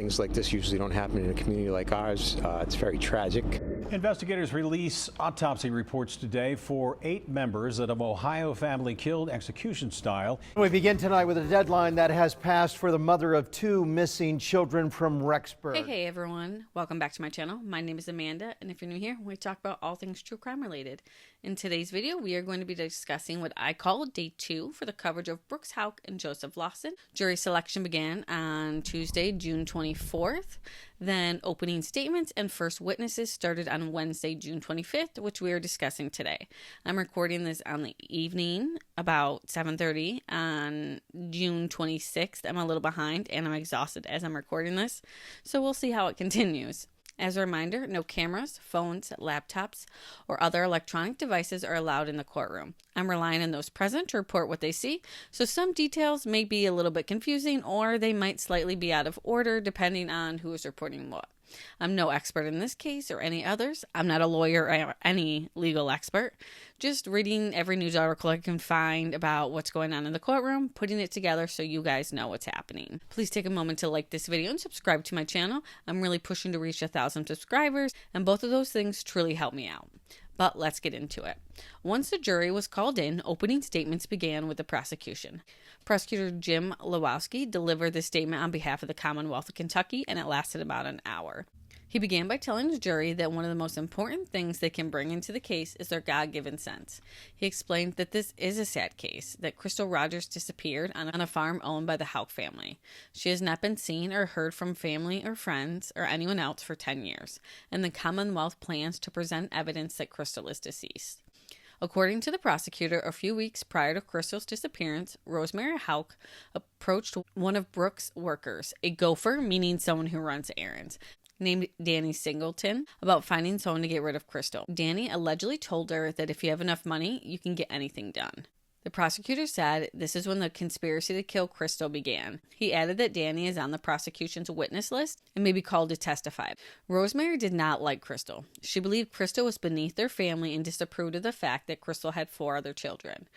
Things like this usually don't happen in a community like ours. It's very tragic. Investigators release autopsy reports today for 8 members of an Ohio family killed execution style. We begin tonight with a deadline that has passed for the mother of 2 missing children from Rexburg. Hey everyone, welcome back to my channel. My name is Amanda, and if you're new here, we talk about all things true crime related. In today's video, we are going to be discussing what I call day 2 for the coverage of Brooks Houck and Joseph Lawson. Jury selection began on Tuesday, June 24th. Then opening statements and first witnesses started on Wednesday, June 25th, which we are discussing today. I'm recording this on the evening, about 7:30 on June 26th. I'm a little behind and I'm exhausted as I'm recording this, so we'll see how it continues. As a reminder, no cameras, phones, laptops, or other electronic devices are allowed in the courtroom. I'm relying on those present to report what they see, so some details may be a little bit confusing or they might slightly be out of order depending on who is reporting what. I'm no expert in this case or any others. I'm not a lawyer or any legal expert. Just reading every news article I can find about what's going on in the courtroom, putting it together so you guys know what's happening. Please take a moment to like this video and subscribe to my channel. I'm really pushing to reach 1,000 subscribers, and both of those things truly help me out. But let's get into it. Once the jury was called in, opening statements began with the prosecution. Prosecutor Jim Lawson delivered the statement on behalf of the Commonwealth of Kentucky, and it lasted about an hour. He began by telling the jury that one of the most important things they can bring into the case is their God-given sense. He explained that this is a sad case, that Crystal Rogers disappeared on a farm owned by the Houck family. She has not been seen or heard from family or friends or anyone else for 10 years, and the Commonwealth plans to present evidence that Crystal is deceased. According to the prosecutor, a few weeks prior to Crystal's disappearance, Rosemary Houck approached one of Brooks' workers, a gopher, meaning someone who runs errands, named Danny Singleton, about finding someone to get rid of Crystal. Danny allegedly told her that if you have enough money, you can get anything done. The prosecutor said this is when the conspiracy to kill Crystal began. He added that Danny is on the prosecution's witness list and may be called to testify. Rosemary did not like Crystal. She believed Crystal was beneath their family and disapproved of the fact that Crystal had 4 other children.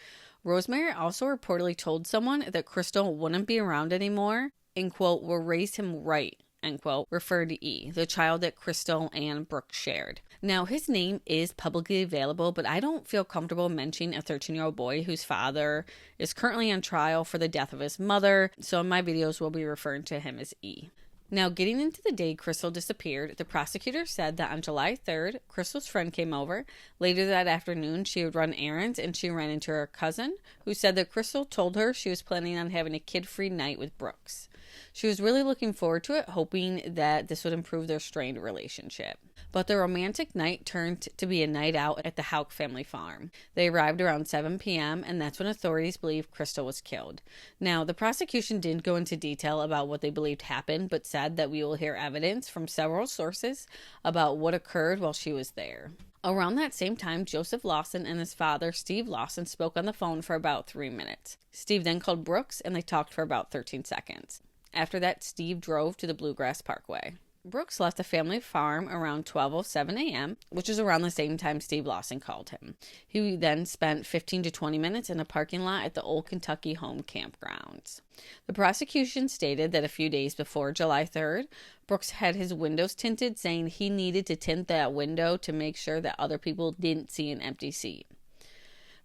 Rosemary also reportedly told someone that Crystal wouldn't be around anymore and, quote, will raise him right, end quote, referred to E, the child that Crystal and Brooks shared. Now, his name is publicly available, but I don't feel comfortable mentioning a 13-year-old boy whose father is currently on trial for the death of his mother, so in my videos we'll be referring to him as E. Now, getting into the day Crystal disappeared, the prosecutor said that on July 3rd, Crystal's friend came over. Later that afternoon, she would run errands and she ran into her cousin, who said that Crystal told her she was planning on having a kid-free night with Brooks. She was really looking forward to it, hoping that this would improve their strained relationship. But the romantic night turned to be a night out at the Houck family farm. They arrived around 7 p.m., and that's when authorities believe Crystal was killed. Now, the prosecution didn't go into detail about what they believed happened, but said that we will hear evidence from several sources about what occurred while she was there. Around that same time, Joseph Lawson and his father, Steve Lawson, spoke on the phone for about 3 minutes. Steve then called Brooks, and they talked for about 13 seconds. After that, Steve drove to the Bluegrass Parkway. Brooks left the family farm around 12:07 a.m., which is around the same time Steve Lawson called him. He then spent 15 to 20 minutes in a parking lot at the Old Kentucky Home Campgrounds. The prosecution stated that a few days before July 3rd, Brooks had his windows tinted, saying he needed to tint that window to make sure that other people didn't see an empty seat.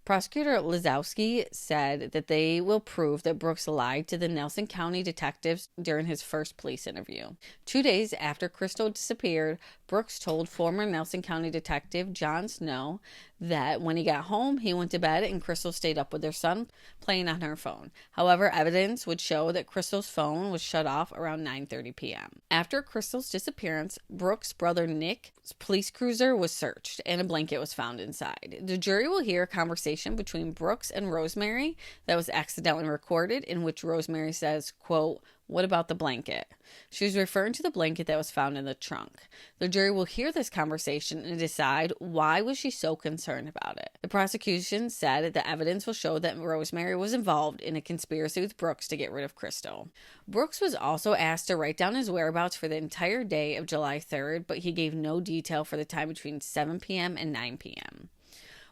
Prosecutor Lawson said that they will prove that Brooks lied to the Nelson County detectives during his first police interview. 2 days after Crystal disappeared, Brooks told former Nelson County detective John Snow that when he got home, he went to bed and Crystal stayed up with their son playing on her phone. However, evidence would show that Crystal's phone was shut off around 9:30 p.m. After Crystal's disappearance, Brooks' brother Nick's police cruiser was searched and a blanket was found inside. The jury will hear a conversation between Brooks and Rosemary that was accidentally recorded, in which Rosemary says, quote, "What about the blanket?" She was referring to the blanket that was found in the trunk. The jury will hear this conversation and decide why was she so concerned about it. The prosecution said the evidence will show that Rosemary was involved in a conspiracy with Brooks to get rid of Crystal. Brooks was also asked to write down his whereabouts for the entire day of July 3rd, but he gave no detail for the time between 7 p.m. and 9 p.m.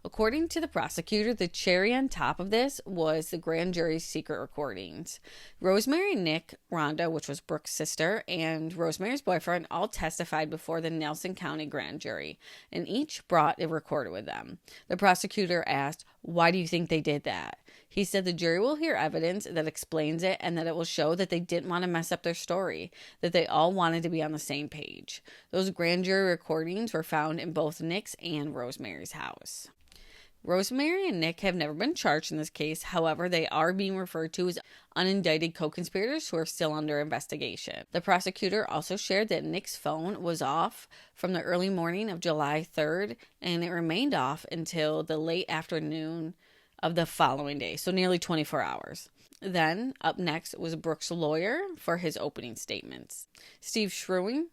According to the prosecutor, the cherry on top of this was the grand jury's secret recordings. Rosemary, Nick, Rhonda, which was Brooke's sister, and Rosemary's boyfriend all testified before the Nelson County grand jury, and each brought a recorder with them. The prosecutor asked, "Why do you think they did that?" He said the jury will hear evidence that explains it and that it will show that they didn't want to mess up their story, that they all wanted to be on the same page. Those grand jury recordings were found in both Nick's and Rosemary's house. Rosemary and Nick have never been charged in this case. However, they are being referred to as unindicted co-conspirators who are still under investigation. The prosecutor also shared that Nick's phone was off from the early morning of July 3rd, and it remained off until the late afternoon of the following day, so nearly 24 hours. Then, up next was Brooke's lawyer for his opening statements. Steve Shrewing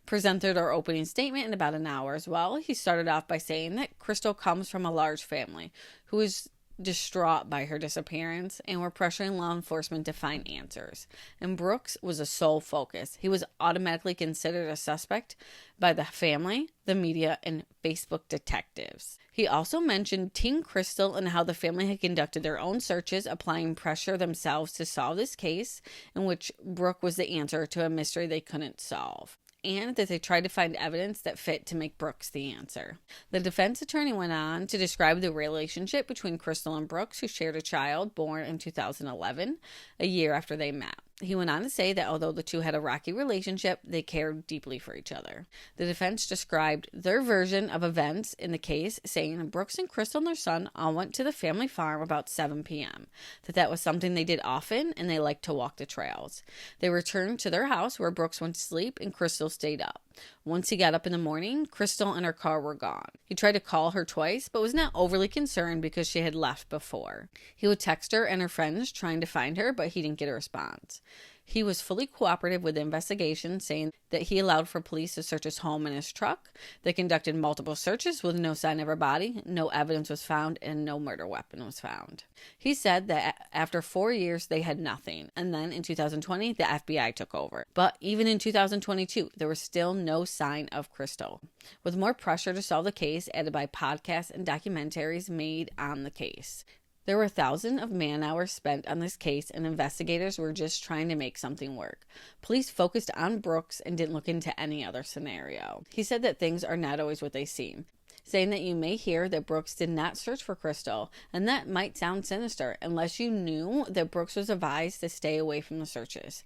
presented our opening statement in about an hour as well. He started off by saying that Crystal comes from a large family who is distraught by her disappearance and were pressuring law enforcement to find answers. And Brooks was a sole focus. He was automatically considered a suspect by the family, the media, and Facebook detectives. He also mentioned Teen Crystal and how the family had conducted their own searches, applying pressure themselves to solve this case, in which Brooke was the answer to a mystery they couldn't solve, and that they tried to find evidence that fit to make Brooks the answer. The defense attorney went on to describe the relationship between Crystal and Brooks, who shared a child born in 2011, a year after they met. He went on to say that although the two had a rocky relationship, they cared deeply for each other. The defense described their version of events in the case, saying Brooks and Crystal and their son all went to the family farm about 7 p.m., that was something they did often, and they liked to walk the trails. They returned to their house where Brooks went to sleep and Crystal stayed up. Once he got up in the morning, Crystal and her car were gone. He tried to call her twice, but was not overly concerned because she had left before. He would text her and her friends trying to find her, but he didn't get a response. He was fully cooperative with the investigation, saying that he allowed for police to search his home and his truck. They conducted multiple searches with no sign of her body, no evidence was found, and no murder weapon was found. He said that after 4 years, they had nothing, and then in 2020, the FBI took over. But even in 2022, there was still no sign of Crystal. With more pressure to solve the case added by podcasts and documentaries made on the case, there were thousands of man-hours spent on this case, and investigators were just trying to make something work. Police focused on Brooks and didn't look into any other scenario. He said that things are not always what they seem, saying that you may hear that Brooks did not search for Crystal, and that might sound sinister unless you knew that Brooks was advised to stay away from the searches,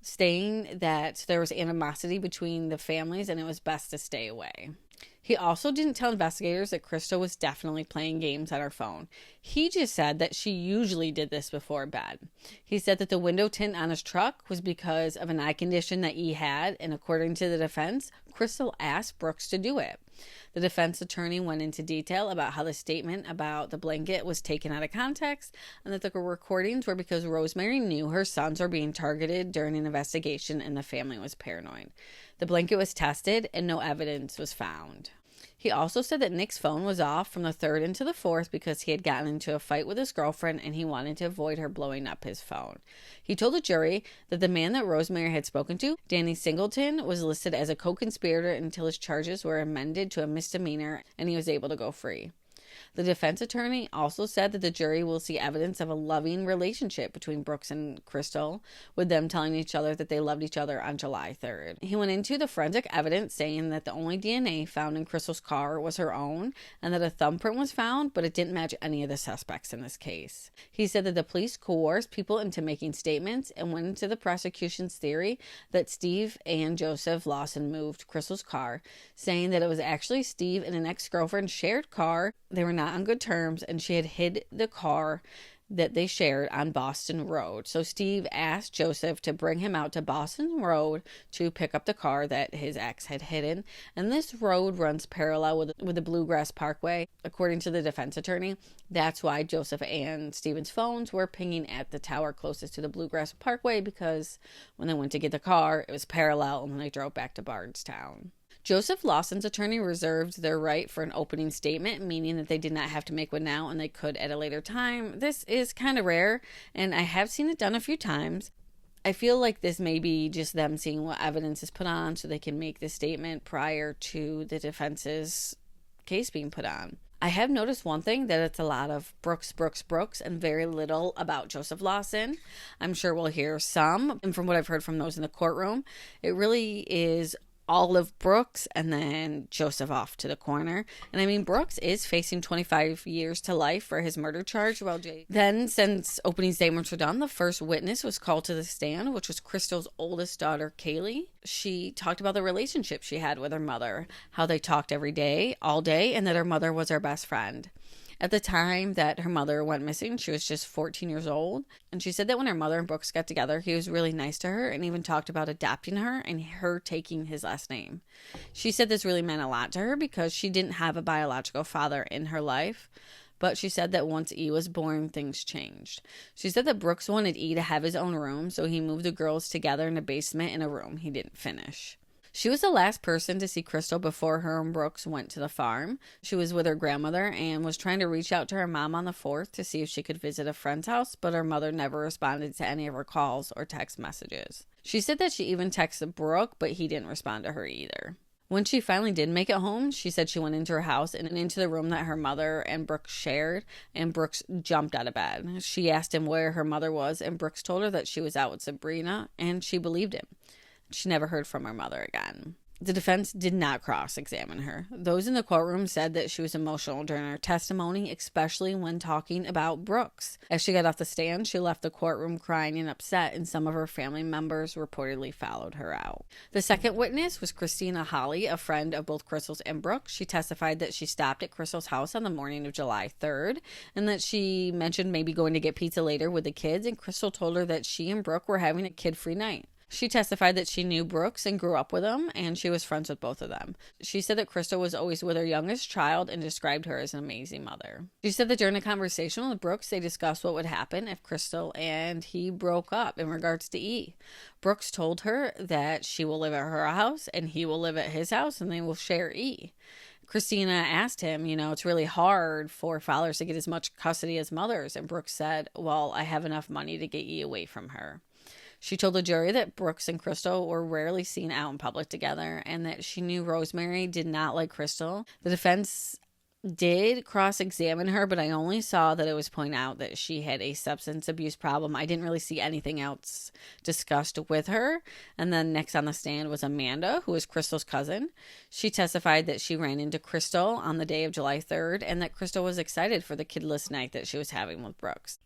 saying that there was animosity between the families and it was best to stay away. He also didn't tell investigators that Crystal was definitely playing games on her phone. He just said that she usually did this before bed. He said that the window tint on his truck was because of an eye condition that he had, and according to the defense, Crystal asked Brooks to do it. The defense attorney went into detail about how the statement about the blanket was taken out of context, and that the recordings were because Rosemary knew her sons were being targeted during an investigation and the family was paranoid. The blanket was tested and no evidence was found. He also said that Nick's phone was off from the 3rd into the 4th because he had gotten into a fight with his girlfriend and he wanted to avoid her blowing up his phone. He told the jury that the man that Rosemary had spoken to, Danny Singleton, was listed as a co-conspirator until his charges were amended to a misdemeanor and he was able to go free. The defense attorney also said that the jury will see evidence of a loving relationship between Brooks and Crystal, with them telling each other that they loved each other on July 3rd. He went into the forensic evidence, saying that the only DNA found in Crystal's car was her own, and that a thumbprint was found, but it didn't match any of the suspects in this case. He said that the police coerced people into making statements and went into the prosecution's theory that Steve and Joseph Lawson moved Crystal's car, saying that it was actually Steve and an ex-girlfriend shared car. They were not on good terms, and she had hid the car that they shared on Boston Road. So Steve asked Joseph to bring him out to Boston Road to pick up the car that his ex had hidden. And this road runs parallel with the Bluegrass Parkway. According to the defense attorney, that's why Joseph and Steven's phones were pinging at the tower closest to the Bluegrass Parkway, because when they went to get the car, it was parallel, and then they drove back to Bardstown. Joseph Lawson's attorney reserved their right for an opening statement, meaning that they did not have to make one now and they could at a later time. This is kind of rare, and I have seen it done a few times. I feel like this may be just them seeing what evidence is put on so they can make the statement prior to the defense's case being put on. I have noticed one thing, that it's a lot of Brooks, Brooks, Brooks, and very little about Joseph Lawson. I'm sure we'll hear some, and from what I've heard from those in the courtroom, it really is all of Brooks and then Joseph off to the corner. And I mean, Brooks is facing 25 years to life for his murder charge, while then, since opening statements were done, the first witness was called to the stand, which was Crystal's oldest daughter, Kaylee. She talked about the relationship she had with her mother, how they talked every day, all day, and that her mother was her best friend. At the time that her mother went missing, she was just 14 years old. And she said that when her mother and Brooks got together, he was really nice to her and even talked about adopting her and her taking his last name. She said this really meant a lot to her because she didn't have a biological father in her life. But she said that once E was born, things changed. She said that Brooks wanted E to have his own room, so he moved the girls together in a basement in a room he didn't finish. She was the last person to see Crystal before her and Brooks went to the farm. She was with her grandmother and was trying to reach out to her mom on the 4th to see if she could visit a friend's house, but her mother never responded to any of her calls or text messages. She said that she even texted Brooke, but he didn't respond to her either. When she finally did make it home, she said she went into her house and into the room that her mother and Brooks shared, and Brooks jumped out of bed. She asked him where her mother was, and Brooks told her that she was out with Sabrina, and she believed him. She never heard from her mother again. The defense did not cross-examine her. Those in the courtroom said that she was emotional during her testimony, especially when talking about Brooks. As she got off the stand, she left the courtroom crying and upset, and some of her family members reportedly followed her out. The second witness was Christina Holly, a friend of both Crystal's and Brooks. She testified that she stopped at Crystal's house on the morning of July 3rd, and that she mentioned maybe going to get pizza later with the kids, and Crystal told her that she and Brooke were having a kid-free night. She testified that she knew Brooks and grew up with him, and she was friends with both of them. She said that Crystal was always with her youngest child and described her as an amazing mother. She said that during a conversation with Brooks, they discussed what would happen if Crystal and he broke up in regards to E. Brooks told her that she will live at her house and he will live at his house, and they will share E. Christina asked him, it's really hard for fathers to get as much custody as mothers, and Brooks said, well, I have enough money to get E away from her. She told the jury that Brooks and Crystal were rarely seen out in public together, and that she knew Rosemary did not like Crystal. The defense did cross-examine her, but I only saw that it was pointed out that she had a substance abuse problem. I didn't really see anything else discussed with her. And then next on the stand was Amanda, who is Crystal's cousin. She testified that she ran into Crystal on the day of July 3rd, and that Crystal was excited for the kidless night that she was having with Brooks.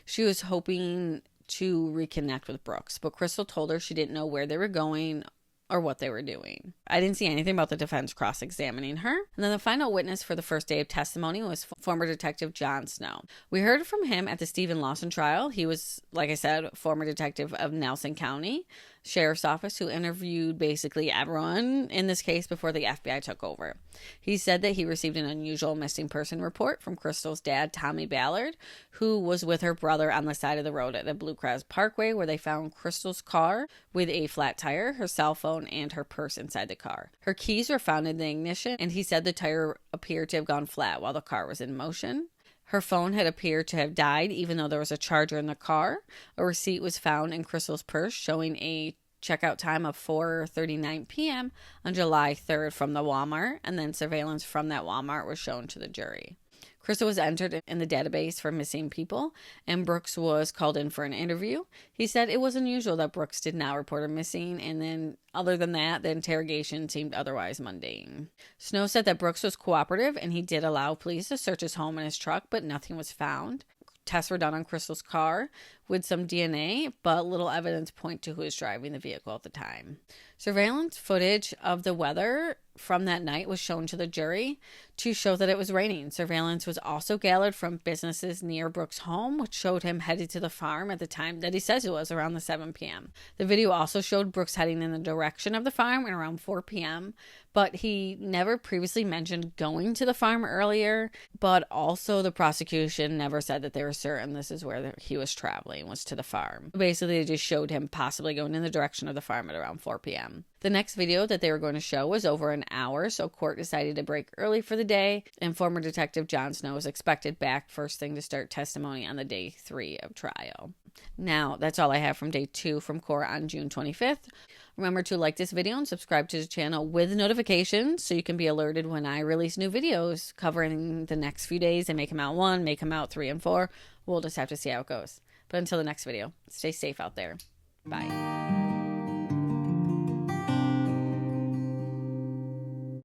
She was hoping to reconnect with Brooks, but Crystal told her she didn't know where they were going or what they were doing. I didn't see anything about the defense cross-examining her. And then the final witness for the first day of testimony was former Detective John Snow. We heard from him at the Stephen Lawson trial. He was, like I said, former detective of Nelson County Sheriff's Office, who interviewed basically everyone in this case before the FBI took over. He said that he received an unusual missing person report from Crystal's dad, Tommy Ballard, who was with her brother on the side of the road at the Blue Cross Parkway, where they found Crystal's car with a flat tire, her cell phone, and her purse inside the car. Her keys were found in the ignition, and he said the tire appeared to have gone flat while the car was in motion. Her phone had appeared to have died, even though there was a charger in the car. A receipt was found in Crystal's purse showing a checkout time of 4:39 p.m. on July 3rd from the Walmart, and then surveillance from that Walmart was shown to the jury. Crystal was entered in the database for missing people, and Brooks was called in for an interview. He said it was unusual that Brooks did not report her missing, and then other than that, the interrogation seemed otherwise mundane. Snow said that Brooks was cooperative, and he did allow police to search his home and his truck, but nothing was found. Tests were done on Crystal's car with some DNA, but little evidence point to who was driving the vehicle at the time. Surveillance footage of the weather from that night was shown to the jury to show that it was raining. Surveillance was also gathered from businesses near Brooks' home, which showed him headed to the farm at the time that he says it was, around the 7 p.m. The video also showed Brooks heading in the direction of the farm at around 4 p.m., but he never previously mentioned going to the farm earlier, but also the prosecution never said that they were certain this is where he was traveling, was to the farm. Basically, they just showed him possibly going in the direction of the farm at around 4 p.m. The next video that they were going to show was over an hour, so court decided to break early for the day, and former Detective John Snow was expected back first thing to start testimony on the day 3 of trial. Now, that's all I have from day 2 from court on June 25th. Remember to like this video and subscribe to the channel with notifications so you can be alerted when I release new videos covering the next few days. They may come out 1, may come out 3 and 4. We'll just have to see how it goes. But until the next video, stay safe out there. Bye.